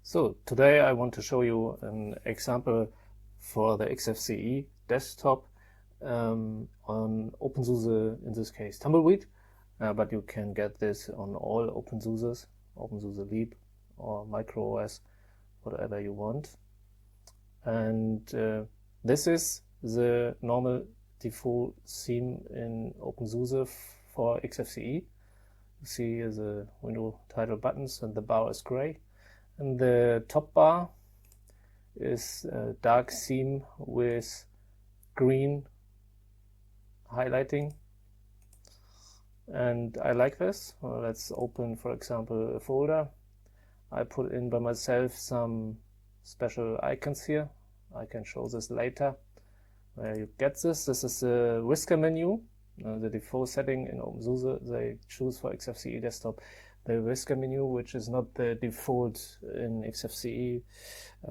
So today I want to show you an example for the xfce desktop on openSUSE, in this case tumbleweed, but you can get this on all openSUSEs, openSUSE Leap or MicroOS, whatever you want. And this is the normal default theme in openSUSE for xfce. You see the window title buttons and the bar is gray. And the top bar is a dark theme with green highlighting, and I like this. Well, let's open, for example, a folder. I put in by myself some special icons here. I can show this later where you get this. This is the whisker-menu, the default setting in openSUSE. They choose for xfce desktop the whisker-menu, which is not the default in xfce.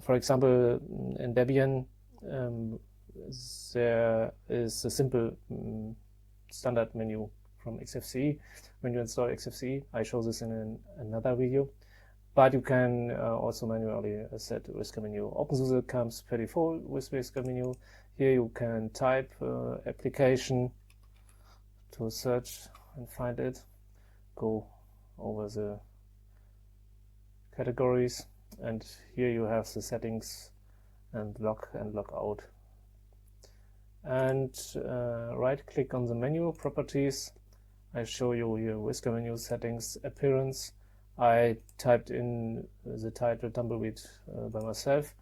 For example, in Debian, there is a simple standard menu from xfce when you install xfce. I show this in another video, but you can also manually set whisker-menu. openSUSE comes per default with whisker-menu. Here you can type application to search and find it, go over the categories, and here you have the settings and log out. And right click on the menu properties. I show you here whisker-menu settings, appearance. I typed in the title tumbleweed by myself,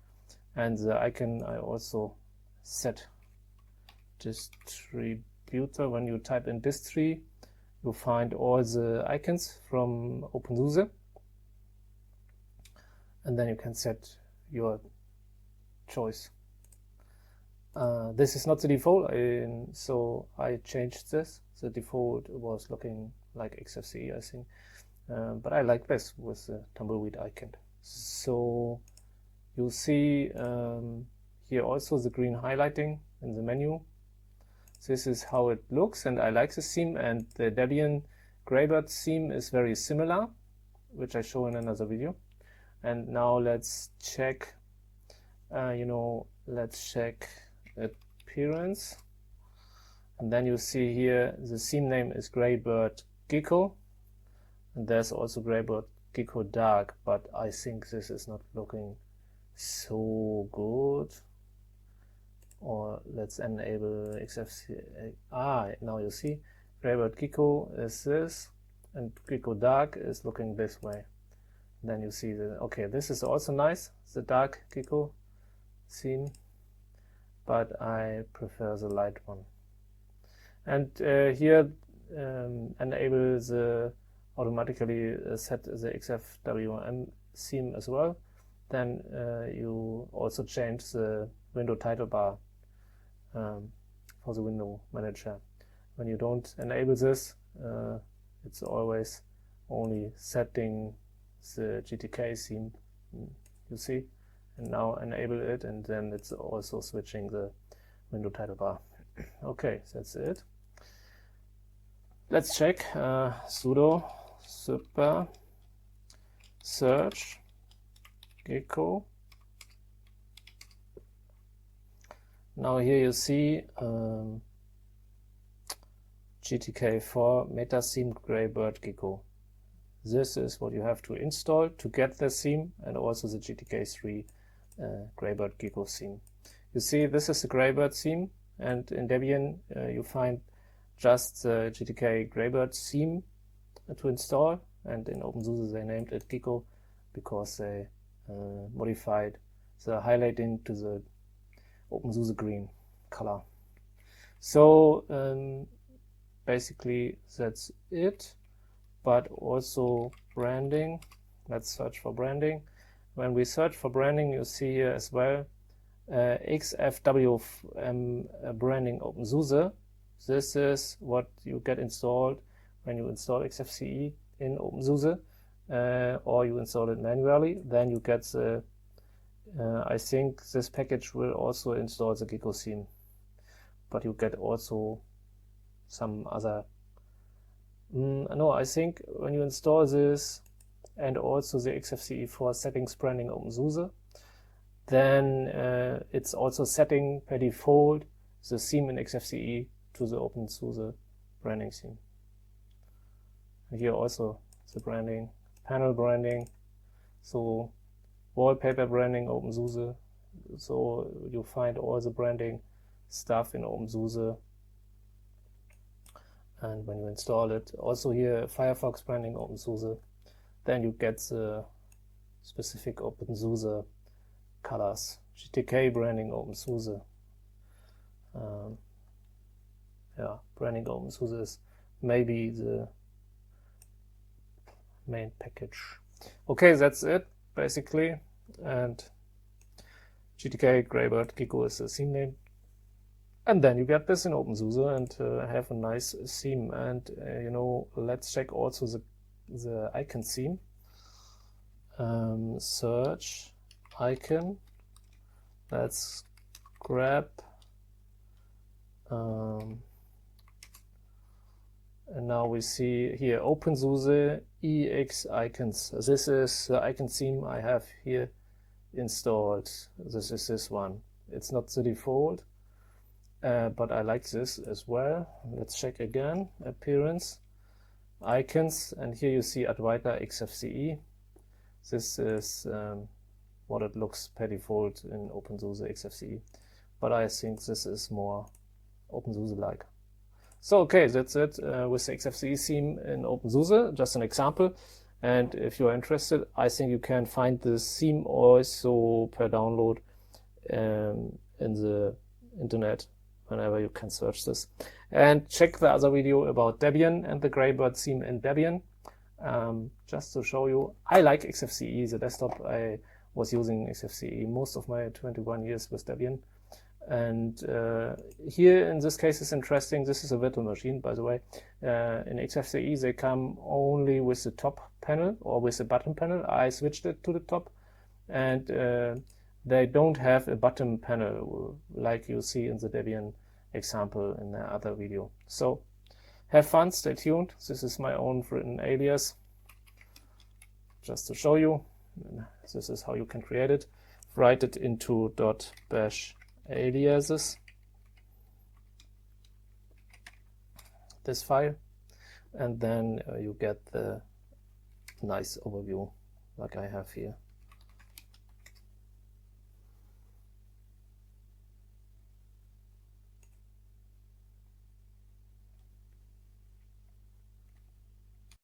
and the icon I also set distributor. When you type in distri, you find all the icons from openSUSE, and then you can set your choice. This is not the default, so I changed this. The default was looking like xfce, I think, but I like this with the tumbleweed icon. So you see here also the green highlighting in the menu. This is how it looks, and I like this theme, and the Debian greybird theme is very similar, which I show in another video. And now let's check, let's check appearance. And then you see here the theme name is greybird-geeko, and there's also greybird-geeko dark, but I think this is not looking so good. Or let's enable xfce. Now you see greybird-geeko is this, and geeko dark is looking this way. Then you see okay, this is also nice, the dark geeko theme, but I prefer the light one. And here enable the automatically set the xfwm theme as well. Then you also change the window title bar for the window manager. When you don't enable this, it's always only setting the GTK theme, you see, and now enable it, and then it's also switching the window title bar. Okay, that's it. Let's check sudo super search geeko. Now here you see GTK4 meta theme greybird-geeko. This is what you have to install to get the theme, and also the GTK3 greybird-geeko theme. You see, this is the greybird theme, and in Debian you find just the GTK greybird theme to install, and in openSUSE they named it geeko because they modified the highlighting to the openSUSE green color. So basically that's it, but also branding. Let's search for branding. When we search for branding, you see here as well xfwe4 branding openSUSE. This is what you get installed when you install xfce in openSUSE, or you install it manually. Then you get the I think this package will also install the geeko theme, but you get also some other no, I think when you install this and also the xfce4 settings branding openSUSE, then it's also setting per default the theme in xfce to the openSUSE branding theme. And here also the branding, panel branding, so wallpaper branding openSUSE, so you find all the branding stuff in openSUSE. And when you install it, also here Firefox branding openSUSE, then you get the specific openSUSE colors. GTK branding openSUSE. Yeah, branding openSUSE is maybe the main package. Okay, that's it basically. And GTK greybird-geeko is the theme name. And then you get this in openSUSE and have a nice theme. And you know, let's check also the icon theme. Search icon. Let's grab and now we see here openSUSE EX icons. This is the icon theme I have here installed. This is this one. It's not the default. But I like this as well. Let's check again. Appearance, icons, and here you see Advaita xfce. This is what it looks per default in openSUSE xfce. But I think this is more openSUSE-like. So okay, that's it with the xfce theme in openSUSE. Just an example. And if you're interested, I think you can find this theme also per download in the internet, whenever you can search this. And check the other video about Debian and the Greybird theme in Debian. Just to show you, I like xfce, the desktop. I was using xfce most of my 21 years with Debian. And here in this case is interesting. This is a virtual machine, by the way. In xfce they come only with the top panel or with the bottom panel. I switched it to the top, and they don't have a bottom panel like you see in the Debian example in the other video. So have fun, stay tuned. This is my own written alias, just to show you. This is how you can create it. Write it into .bash aliases, this file, and then you get the nice overview like I have here.